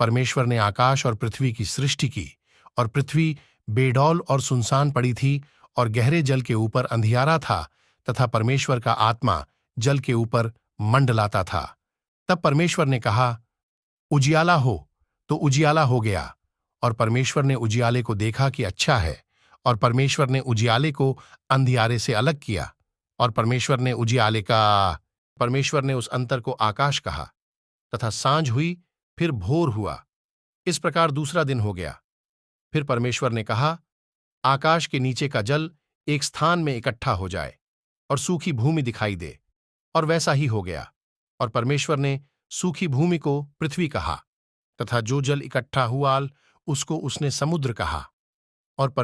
परमेश्वर ने आकाश और पृथ्वी की सृष्टि की, और पृथ्वी बेडौल और सुनसान पड़ी थी, और गहरे जल के ऊपर अंधियारा था, तथा परमेश्वर का आत्मा जल के ऊपर मंडलाता था। तब परमेश्वर ने कहा, उजियाला हो, तो उजियाला हो गया। और परमेश्वर ने उजियाले को देखा कि अच्छा है, और परमेश्वर ने उजियाले को अंधियारे से अलग किया, और परमेश्वर ने उस अंतर को आकाश कहा। तथा सांझ हुई, फिर भोर हुआ। इस प्रकार दूसरा दिन हो गया। फिर परमेश्वर ने कहा, आकाश के नीचे का जल एक स्थान में इकट्ठा हो जाए, और सूखी भूमि दिखाई दे। और वैसा ही हो गया। और परमेश्वर ने सूखी भूमि को पृथ्वी कहा, तथा जो जल इकट्ठा हुआ उसको उसने समुद्र कहा। और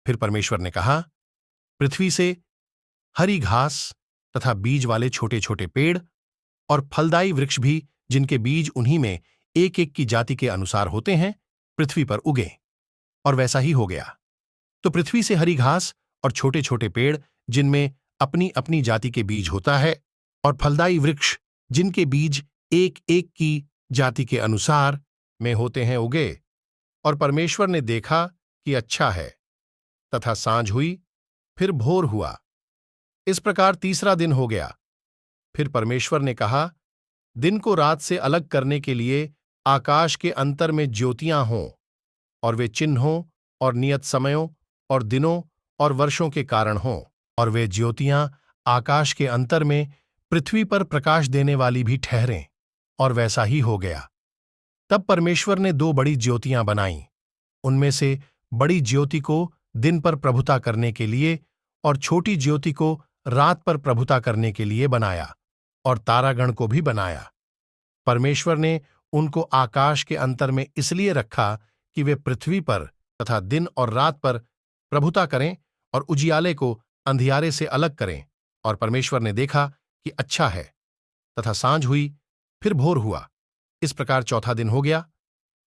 फिर परमेश्वर ने कहा, पृथ्वी से हरी घास तथा बीज वाले छोटे छोटे पेड़ और फलदायी वृक्ष भी, जिनके बीज उन्हीं में एक एक की जाति के अनुसार होते हैं, पृथ्वी पर उगे। और वैसा ही हो गया। तो पृथ्वी से हरी घास और छोटे छोटे पेड़, जिनमें अपनी अपनी जाति के बीज होता है, और फलदायी वृक्ष, जिनके बीज एक एक की जाति के अनुसार में होते हैं, उगे। और परमेश्वर ने देखा कि अच्छा है। तथा सांझ हुई, फिर भोर हुआ। इस प्रकार तीसरा दिन हो गया। फिर परमेश्वर ने कहा, दिन को रात से अलग करने के लिए आकाश के अंतर में ज्योतियां हों, और वे चिन्हों और नियत समयों और दिनों और वर्षों के कारण हों। और वे ज्योतियां आकाश के अंतर में पृथ्वी पर प्रकाश देने वाली भी ठहरें। और वैसा ही हो गया। तब परमेश्वर ने दो बड़ी ज्योतियां बनाईं। उनमें से बड़ी ज्योति को दिन पर प्रभुता करने के लिए, और छोटी ज्योति को रात पर प्रभुता करने के लिए बनाया, और तारागण को भी बनाया। परमेश्वर ने उनको आकाश के अंतर में इसलिए रखा कि वे पृथ्वी पर तथा दिन और रात पर प्रभुता करें, और उजियाले को अंधियारे से अलग करें। और परमेश्वर ने देखा कि अच्छा है। तथा सांझ हुई, फिर भोर हुआ। इस प्रकार चौथा दिन हो गया।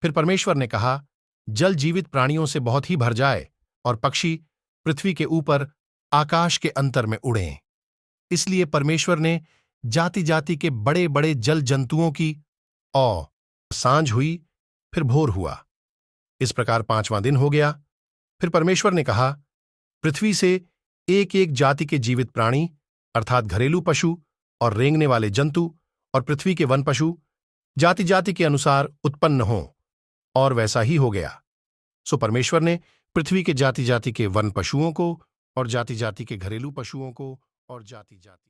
फिर परमेश्वर ने कहा, जल जीवित प्राणियों से बहुत ही भर जाए, और पक्षी पृथ्वी के ऊपर आकाश के अंतर में उड़ें। इसलिए परमेश्वर ने जाति जाति के बड़े बड़े जल जंतुओं की और सांझ हुई, फिर भोर हुआ। इस प्रकार पांचवां दिन हो गया। फिर परमेश्वर ने कहा, पृथ्वी से एक एक जाति के जीवित प्राणी, अर्थात घरेलू पशु और रेंगने वाले जंतु, और पृथ्वी के वन पशु जाति जाति के अनुसार उत्पन्न हों। और वैसा ही हो गया। सो परमेश्वर ने पृथ्वी के जाति जाति के वन पशुओं को, और जाति जाति के घरेलू पशुओं को, और जाति जाति